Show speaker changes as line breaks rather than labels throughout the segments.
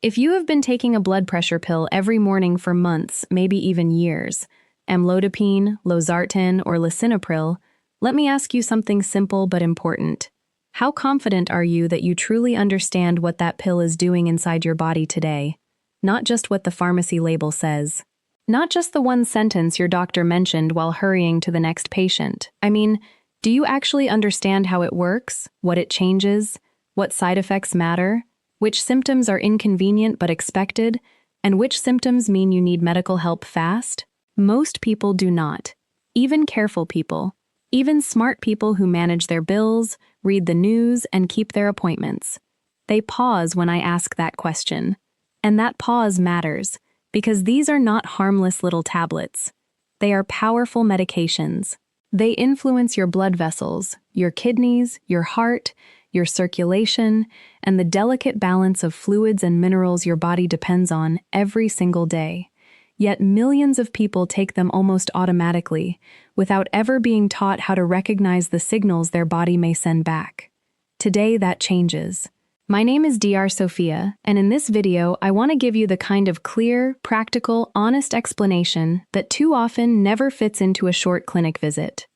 If you have been taking a blood pressure pill every morning for months, maybe even years, Amlodipine, Losartan, or Lisinopril, let me ask you something simple but important. How confident are you that you truly understand what that pill is doing inside your body today? Not just what the pharmacy label says. Not just the one sentence your doctor mentioned while hurrying to the next patient. I mean, do you actually understand how it works, what it changes, what side effects matter, which symptoms are inconvenient but expected, and which symptoms mean you need medical help fast? Most people do not. Even careful people. Even smart people who manage their bills, read the news, and keep their appointments. They pause when I ask that question. And that pause matters, because these are not harmless little tablets. They are powerful medications. They influence your blood vessels, your kidneys, your heart, your circulation, and the delicate balance of fluids and minerals your body depends on every single day. Yet millions of people take them almost automatically, without ever being taught how to recognize the signals their body may send back. Today, that changes. My name is Sophia, and in this video, I want to give you the kind of clear, practical, honest explanation that too often never fits into a short clinic visit.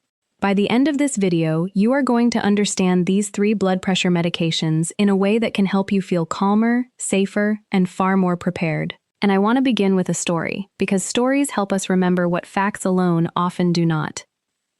By the end of this video, you are going to understand these 3 blood pressure medications in a way that can help you feel calmer, safer, and far more prepared. And I want to begin with a story, because stories help us remember what facts alone often do not.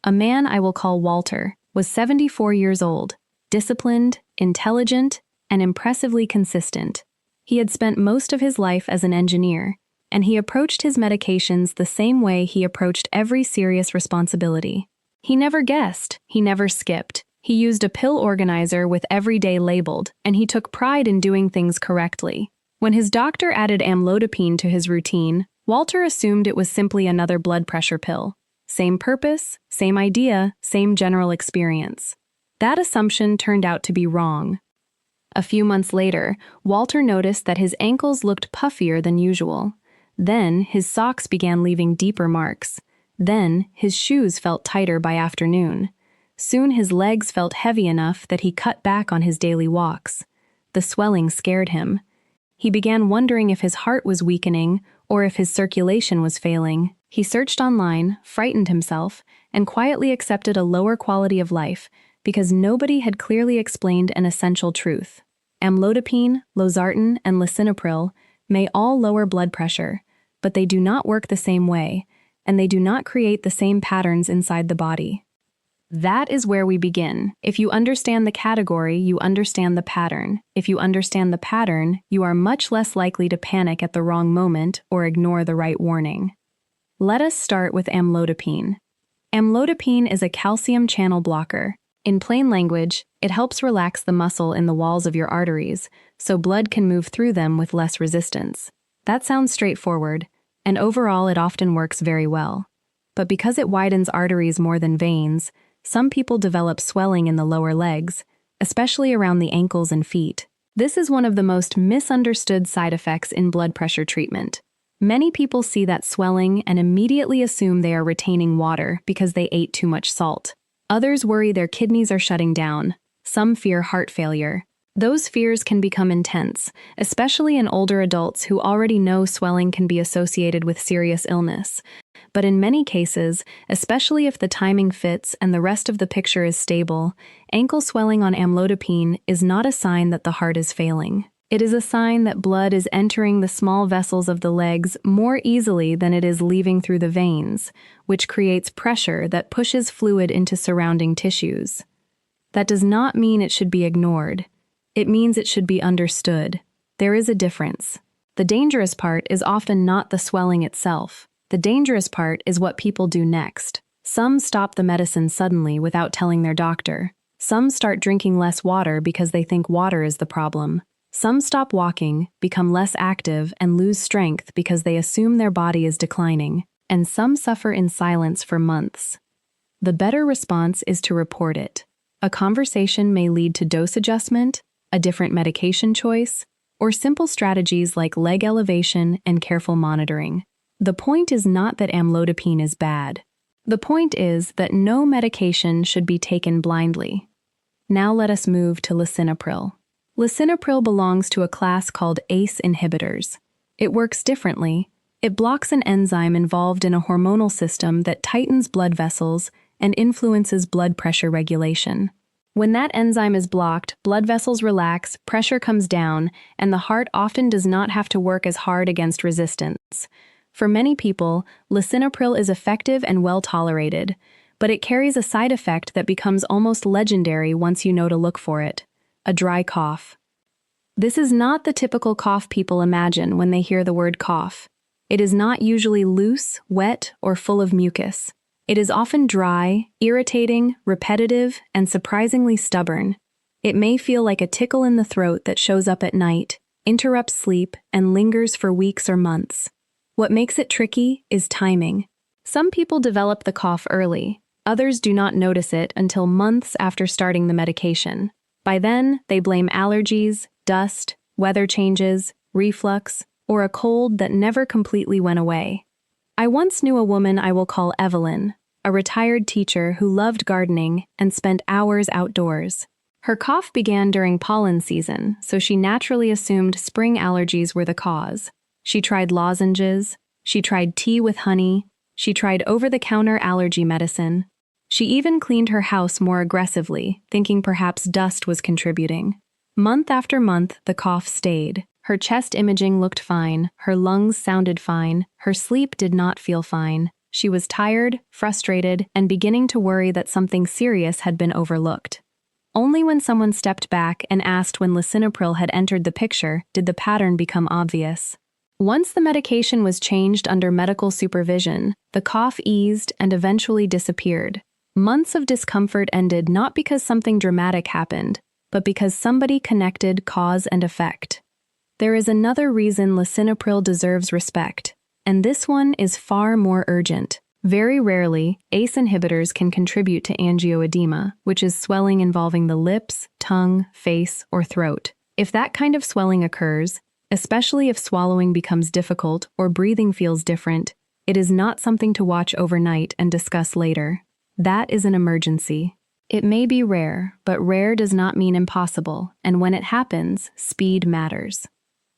A man I will call Walter was 74 years old, disciplined, intelligent, and impressively consistent. He had spent most of his life as an engineer, and he approached his medications the same way he approached every serious responsibility. He never guessed, he never skipped. He used a pill organizer with every day labeled, and he took pride in doing things correctly. When his doctor added amlodipine to his routine, Walter assumed it was simply another blood pressure pill. Same purpose, same idea, same general experience. That assumption turned out to be wrong. A few months later, Walter noticed that his ankles looked puffier than usual. Then, his socks began leaving deeper marks. Then, his shoes felt tighter by afternoon. Soon his legs felt heavy enough that he cut back on his daily walks. The swelling scared him. He began wondering if his heart was weakening or if his circulation was failing. He searched online, frightened himself, and quietly accepted a lower quality of life because nobody had clearly explained an essential truth. Amlodipine, Losartan, and Lisinopril may all lower blood pressure, but they do not work the same way, and they do not create the same patterns inside the body. That is where we begin. If you understand the category, you understand the pattern. If you understand the pattern, you are much less likely to panic at the wrong moment or ignore the right warning. Let us start with amlodipine. Amlodipine is a calcium channel blocker. In plain language, it helps relax the muscle in the walls of your arteries, so blood can move through them with less resistance. That sounds straightforward, and overall it often works very well. But because it widens arteries more than veins, some people develop swelling in the lower legs, especially around the ankles and feet. This is one of the most misunderstood side effects in blood pressure treatment. Many people see that swelling and immediately assume they are retaining water because they ate too much salt. Others worry their kidneys are shutting down. Some fear heart failure. Those fears can become intense, especially in older adults who already know swelling can be associated with serious illness. But in many cases, especially if the timing fits and the rest of the picture is stable, ankle swelling on amlodipine is not a sign that the heart is failing. It is a sign that blood is entering the small vessels of the legs more easily than it is leaving through the veins, which creates pressure that pushes fluid into surrounding tissues. That does not mean it should be ignored. It means it should be understood. There is a difference. The dangerous part is often not the swelling itself. The dangerous part is what people do next. Some stop the medicine suddenly without telling their doctor. Some start drinking less water because they think water is the problem. Some stop walking, become less active, and lose strength because they assume their body is declining. And some suffer in silence for months. The better response is to report it. A conversation may lead to dose adjustment, a different medication choice, or simple strategies like leg elevation and careful monitoring. The point is not that amlodipine is bad. The point is that no medication should be taken blindly. Now let us move to lisinopril. Lisinopril belongs to a class called ACE inhibitors. It works differently. It blocks an enzyme involved in a hormonal system that tightens blood vessels and influences blood pressure regulation. When that enzyme is blocked, blood vessels relax, pressure comes down, and the heart often does not have to work as hard against resistance. For many people, lisinopril is effective and well tolerated, but it carries a side effect that becomes almost legendary once you know to look for it: a dry cough. This is not the typical cough people imagine when they hear the word cough. It is not usually loose, wet, or full of mucus. It is often dry, irritating, repetitive, and surprisingly stubborn. It may feel like a tickle in the throat that shows up at night, interrupts sleep, and lingers for weeks or months. What makes it tricky is timing. Some people develop the cough early. Others do not notice it until months after starting the medication. By then, they blame allergies, dust, weather changes, reflux, or a cold that never completely went away. I once knew a woman I will call Evelyn, a retired teacher who loved gardening and spent hours outdoors. Her cough began during pollen season, so she naturally assumed spring allergies were the cause. She tried lozenges, she tried tea with honey, she tried over-the-counter allergy medicine. She even cleaned her house more aggressively, thinking perhaps dust was contributing. Month after month, the cough stayed. Her chest imaging looked fine, her lungs sounded fine, her sleep did not feel fine. She was tired, frustrated, and beginning to worry that something serious had been overlooked. Only when someone stepped back and asked when lisinopril had entered the picture did the pattern become obvious. Once the medication was changed under medical supervision, the cough eased and eventually disappeared. Months of discomfort ended not because something dramatic happened, but because somebody connected cause and effect. There is another reason lisinopril deserves respect, and this one is far more urgent. Very rarely, ACE inhibitors can contribute to angioedema, which is swelling involving the lips, tongue, face, or throat. If that kind of swelling occurs, especially if swallowing becomes difficult or breathing feels different, it is not something to watch overnight and discuss later. That is an emergency. It may be rare, but rare does not mean impossible, and when it happens, speed matters.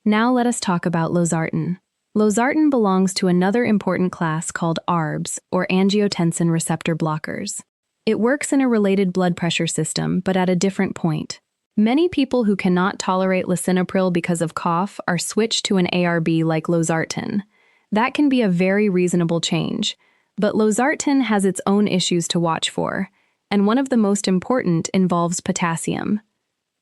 Now let us talk about Losartan. Losartan belongs to another important class called ARBs, or angiotensin receptor blockers. It works in a related blood pressure system, but at a different point. Many people who cannot tolerate lisinopril because of cough are switched to an ARB like Losartan. That can be a very reasonable change, but Losartan has its own issues to watch for, and one of the most important involves potassium.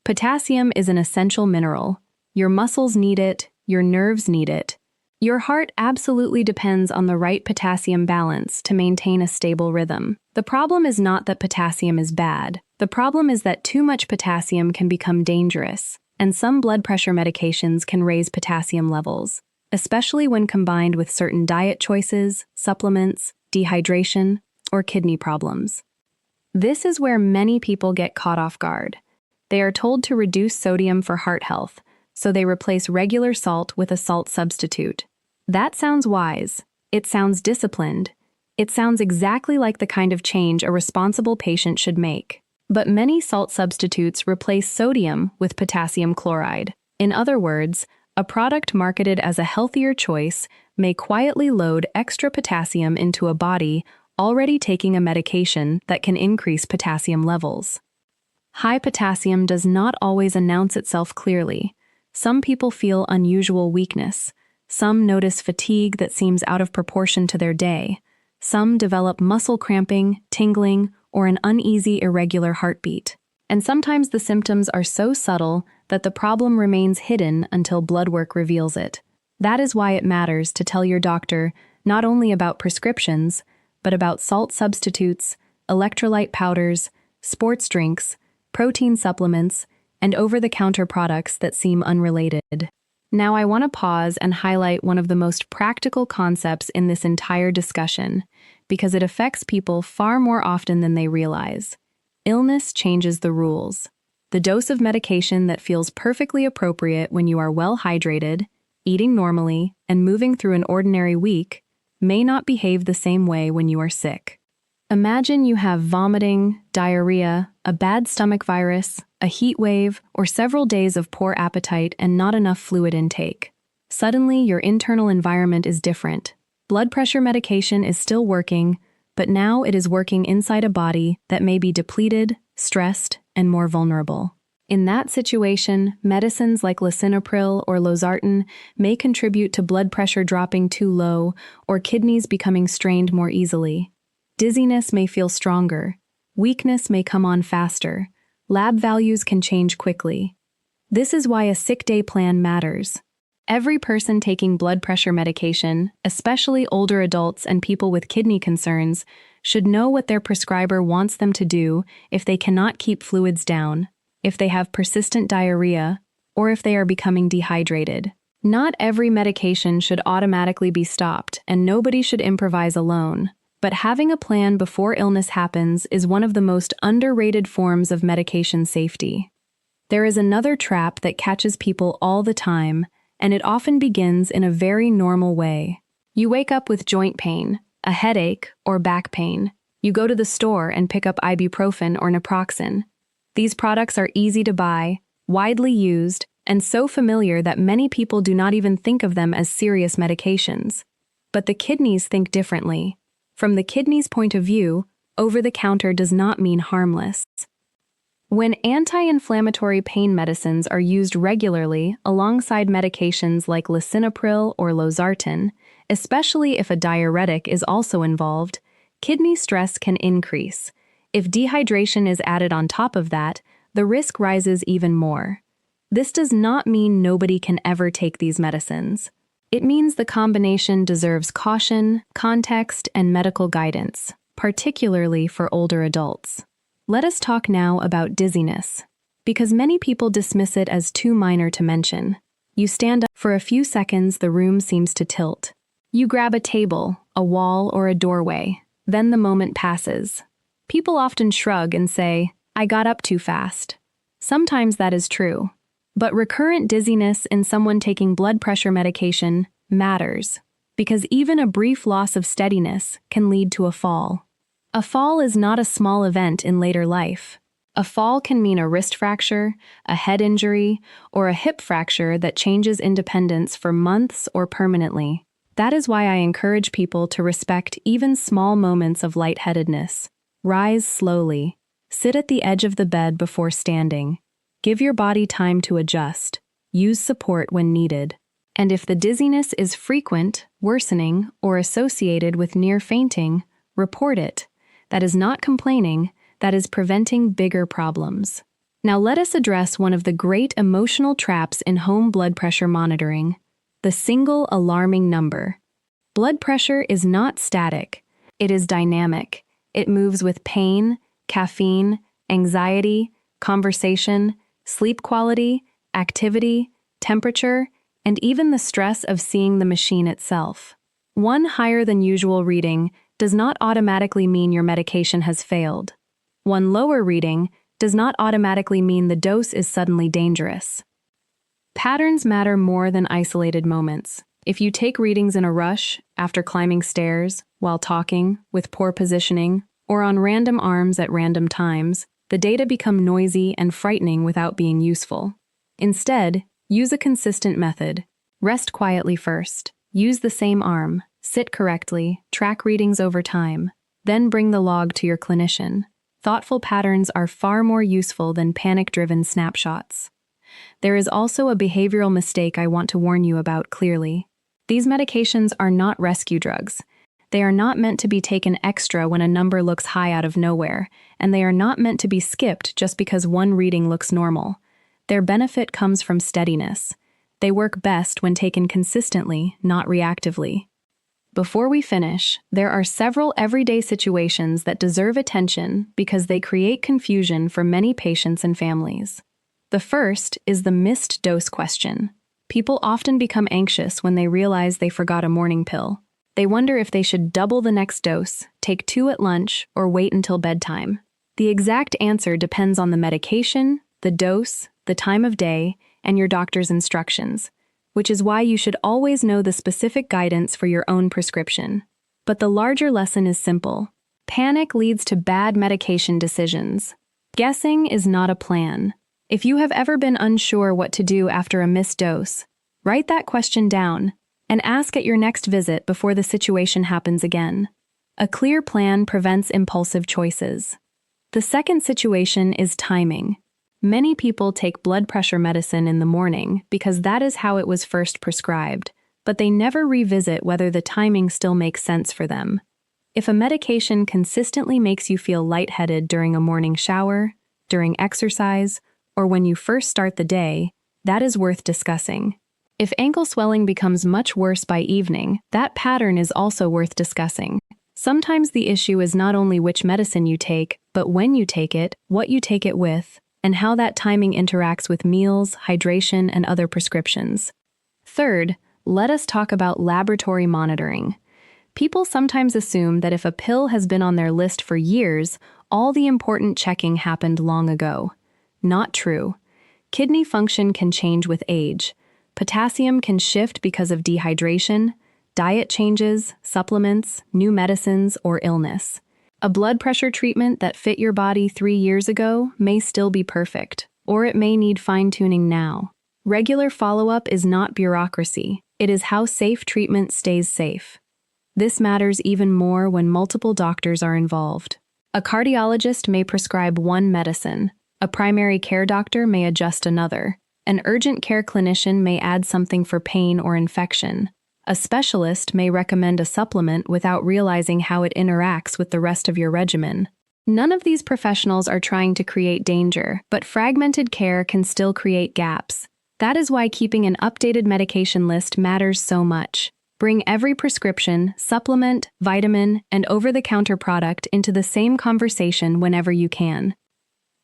Potassium is an essential mineral. Your muscles need it, your nerves need it. Your heart absolutely depends on the right potassium balance to maintain a stable rhythm. The problem is not that potassium is bad. The problem is that too much potassium can become dangerous, and some blood pressure medications can raise potassium levels, especially when combined with certain diet choices, supplements, dehydration, or kidney problems. This is where many people get caught off guard. They are told to reduce sodium for heart health, so they replace regular salt with a salt substitute. That sounds wise. It sounds disciplined. It sounds exactly like the kind of change a responsible patient should make. But many salt substitutes replace sodium with potassium chloride. In other words, a product marketed as a healthier choice may quietly load extra potassium into a body already taking a medication that can increase potassium levels. High potassium does not always announce itself clearly. Some people feel unusual weakness. Some notice fatigue that seems out of proportion to their day. Some develop muscle cramping, tingling, or an uneasy, irregular heartbeat. And sometimes the symptoms are so subtle that the problem remains hidden until blood work reveals it. That is why it matters to tell your doctor not only about prescriptions, but about salt substitutes, electrolyte powders, sports drinks, protein supplements, and over-the-counter products that seem unrelated. Now I want to pause and highlight one of the most practical concepts in this entire discussion, because it affects people far more often than they realize. Illness changes the rules. The dose of medication that feels perfectly appropriate when you are well hydrated, eating normally, and moving through an ordinary week may not behave the same way when you are sick. Imagine you have vomiting, diarrhea, a bad stomach virus, a heat wave, or several days of poor appetite and not enough fluid intake. Suddenly, your internal environment is different. Blood pressure medication is still working, but now it is working inside a body that may be depleted, stressed, and more vulnerable. In that situation, medicines like Lisinopril or Losartan may contribute to blood pressure dropping too low or kidneys becoming strained more easily. Dizziness may feel stronger. Weakness may come on faster. Lab values can change quickly. This is why a sick day plan matters. Every person taking blood pressure medication, especially older adults and people with kidney concerns, should know what their prescriber wants them to do if they cannot keep fluids down, if they have persistent diarrhea, or if they are becoming dehydrated. Not every medication should automatically be stopped, and nobody should improvise alone. But having a plan before illness happens is one of the most underrated forms of medication safety. There is another trap that catches people all the time, and it often begins in a very normal way. You wake up with joint pain, a headache, or back pain. You go to the store and pick up ibuprofen or naproxen. These products are easy to buy, widely used, and so familiar that many people do not even think of them as serious medications. But the kidneys think differently. From the kidney's point of view, over-the-counter does not mean harmless. When anti-inflammatory pain medicines are used regularly alongside medications like Lisinopril or Losartan, especially if a diuretic is also involved, kidney stress can increase. If dehydration is added on top of that, the risk rises even more. This does not mean nobody can ever take these medicines. It means the combination deserves caution, context, and medical guidance, particularly for older adults. Let us talk now about dizziness, because many people dismiss it as too minor to mention. You stand up for a few seconds, the room seems to tilt. You grab a table, a wall, or a doorway. Then the moment passes. People often shrug and say, "I got up too fast." Sometimes that is true. But recurrent dizziness in someone taking blood pressure medication matters, because even a brief loss of steadiness can lead to a fall. A fall is not a small event in later life. A fall can mean a wrist fracture, a head injury, or a hip fracture that changes independence for months or permanently. That is why I encourage people to respect even small moments of lightheadedness. Rise slowly. Sit at the edge of the bed before standing. Give your body time to adjust. Use support when needed. And if the dizziness is frequent, worsening, or associated with near fainting, report it. That is not complaining, that is preventing bigger problems. Now let us address one of the great emotional traps in home blood pressure monitoring, the single alarming number. Blood pressure is not static. It is dynamic. It moves with pain, caffeine, anxiety, conversation, sleep quality, activity, temperature, and even the stress of seeing the machine itself. One higher than usual reading does not automatically mean your medication has failed. One lower reading does not automatically mean the dose is suddenly dangerous. Patterns matter more than isolated moments. If you take readings in a rush, after climbing stairs, while talking, with poor positioning, or on random arms at random times, the data become noisy and frightening without being useful. Instead, use a consistent method. Rest quietly first. Use the same arm. Sit correctly. Track readings over time. Then bring the log to your clinician. Thoughtful patterns are far more useful than panic-driven snapshots. There is also a behavioral mistake I want to warn you about clearly. These medications are not rescue drugs. They are not meant to be taken extra when a number looks high out of nowhere, and they are not meant to be skipped just because one reading looks normal. Their benefit comes from steadiness. They work best when taken consistently, not reactively. Before we finish, there are several everyday situations that deserve attention because they create confusion for many patients and families. The first is the missed dose question. People often become anxious when they realize they forgot a morning pill. They wonder if they should double the next dose, take 2 at lunch, or wait until bedtime. The exact answer depends on the medication, the dose, the time of day, and your doctor's instructions, which is why you should always know the specific guidance for your own prescription. But the larger lesson is simple. Panic leads to bad medication decisions. Guessing is not a plan. If you have ever been unsure what to do after a missed dose, write that question down and ask at your next visit before the situation happens again. A clear plan prevents impulsive choices. The second situation is timing. Many people take blood pressure medicine in the morning because that is how it was first prescribed, but they never revisit whether the timing still makes sense for them. If a medication consistently makes you feel lightheaded during a morning shower, during exercise, or when you first start the day, that is worth discussing. If ankle swelling becomes much worse by evening, that pattern is also worth discussing. Sometimes the issue is not only which medicine you take, but when you take it, what you take it with, and how that timing interacts with meals, hydration, and other prescriptions. Third, let us talk about laboratory monitoring. People sometimes assume that if a pill has been on their list for years, all the important checking happened long ago. Not true. Kidney function can change with age. Potassium can shift because of dehydration, diet changes, supplements, new medicines, or illness. A blood pressure treatment that fit your body 3 years ago may still be perfect, or it may need fine-tuning now. Regular follow-up is not bureaucracy. It is how safe treatment stays safe. This matters even more when multiple doctors are involved. A cardiologist may prescribe one medicine. A primary care doctor may adjust another. An urgent care clinician may add something for pain or infection. A specialist may recommend a supplement without realizing how it interacts with the rest of your regimen. None of these professionals are trying to create danger, but fragmented care can still create gaps. That is why keeping an updated medication list matters so much. Bring every prescription, supplement, vitamin, and over-the-counter product into the same conversation whenever you can.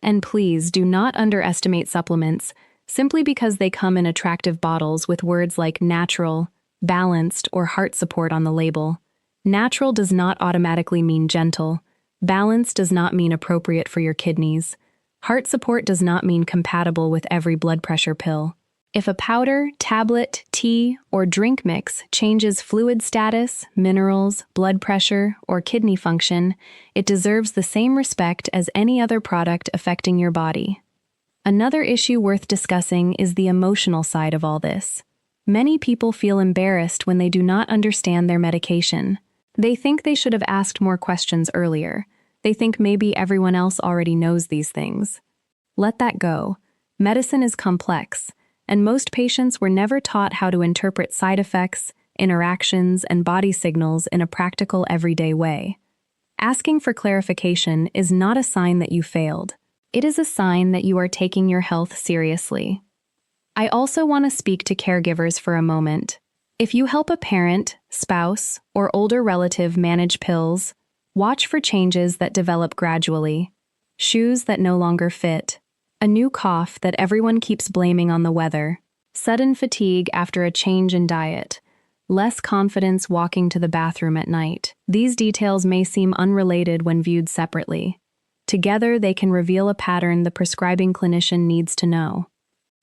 And please do not underestimate supplements simply because they come in attractive bottles with words like natural, balanced, or heart support on the label. Natural does not automatically mean gentle. Balanced does not mean appropriate for your kidneys. Heart support does not mean compatible with every blood pressure pill. If a powder, tablet, tea, or drink mix changes fluid status, minerals, blood pressure, or kidney function, it deserves the same respect as any other product affecting your body. Another issue worth discussing is the emotional side of all this. Many people feel embarrassed when they do not understand their medication. They think they should have asked more questions earlier. They think maybe everyone else already knows these things. Let that go. Medicine is complex, and most patients were never taught how to interpret side effects, interactions, and body signals in a practical, everyday way. Asking for clarification is not a sign that you failed. It is a sign that you are taking your health seriously. I also want to speak to caregivers for a moment. If you help a parent, spouse, or older relative manage pills, watch for changes that develop gradually. Shoes that no longer fit. A new cough that everyone keeps blaming on the weather. Sudden fatigue after a change in diet. Less confidence walking to the bathroom at night. These details may seem unrelated when viewed separately. Together, they can reveal a pattern the prescribing clinician needs to know.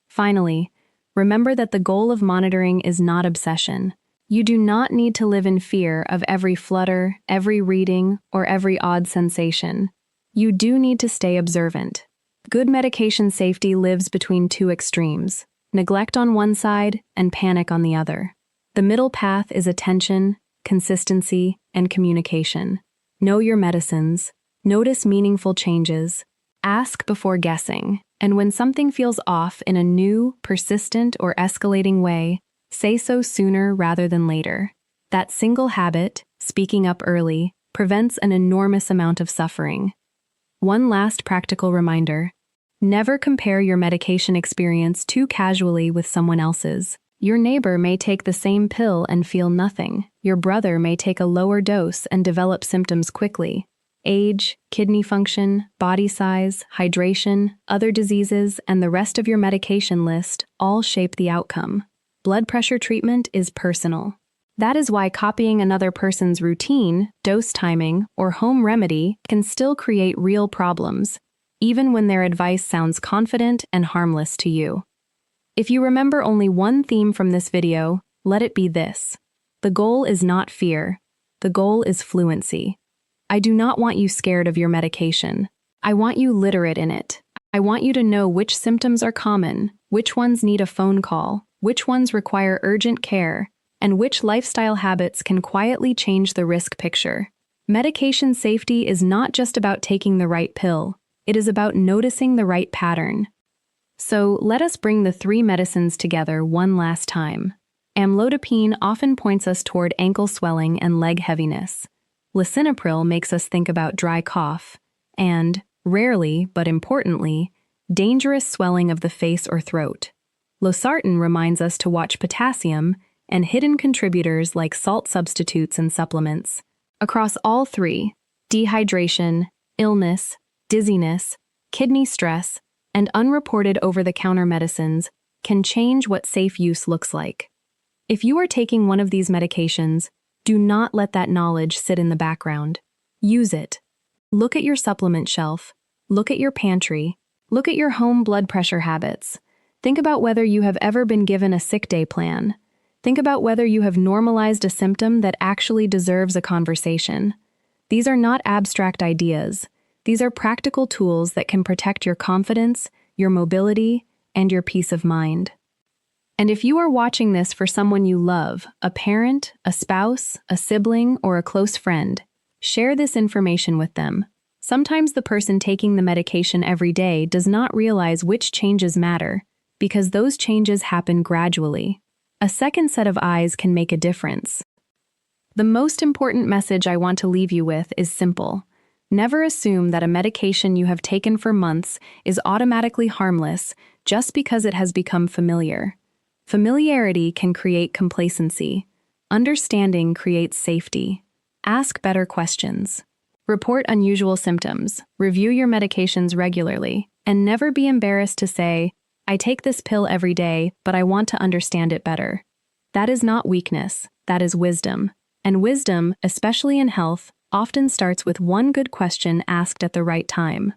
Finally, remember that the goal of monitoring is not obsession. You do not need to live in fear of every flutter, every reading, or every odd sensation. You do need to stay observant. Good medication safety lives between two extremes, neglect on one side and panic on the other. The middle path is attention, consistency, and communication. Know your medicines, notice meaningful changes, ask before guessing, and when something feels off in a new, persistent, or escalating way, say so sooner rather than later. That single habit, speaking up early, prevents an enormous amount of suffering. One last practical reminder. Never compare your medication experience too casually with someone else's. Your neighbor may take the same pill and feel nothing. Your brother may take a lower dose and develop symptoms quickly. Age, kidney function, body size, hydration, other diseases, and the rest of your medication list all shape the outcome. Blood pressure treatment is personal. That is why copying another person's routine, dose timing, or home remedy can still create real problems, even when their advice sounds confident and harmless to you. If you remember only one theme from this video, let it be this. The goal is not fear. The goal is fluency. I do not want you scared of your medication. I want you literate in it. I want you to know which symptoms are common, which ones need a phone call, which ones require urgent care, and which lifestyle habits can quietly change the risk picture. Medication safety is not just about taking the right pill, it is about noticing the right pattern. So let us bring the three medicines together one last time. Amlodipine often points us toward ankle swelling and leg heaviness. Lisinopril makes us think about dry cough, and, rarely but importantly, dangerous swelling of the face or throat. Losartan reminds us to watch potassium and hidden contributors like salt substitutes and supplements. Across all three, dehydration, illness, dizziness, kidney stress, and unreported over-the-counter medicines can change what safe use looks like. If you are taking one of these medications, do not let that knowledge sit in the background. Use it. Look at your supplement shelf. Look at your pantry. Look at your home blood pressure habits. Think about whether you have ever been given a sick day plan. Think about whether you have normalized a symptom that actually deserves a conversation. These are not abstract ideas. These are practical tools that can protect your confidence, your mobility, and your peace of mind. And if you are watching this for someone you love, a parent, a spouse, a sibling, or a close friend, share this information with them. Sometimes the person taking the medication every day does not realize which changes matter, because those changes happen gradually. A second set of eyes can make a difference. The most important message I want to leave you with is simple. Never assume that a medication you have taken for months is automatically harmless just because it has become familiar. Familiarity can create complacency. Understanding creates safety. Ask better questions. Report unusual symptoms. Review your medications regularly. And never be embarrassed to say, I take this pill every day, but I want to understand it better. That is not weakness. That is wisdom. And wisdom, especially in health, often starts with one good question asked at the right time.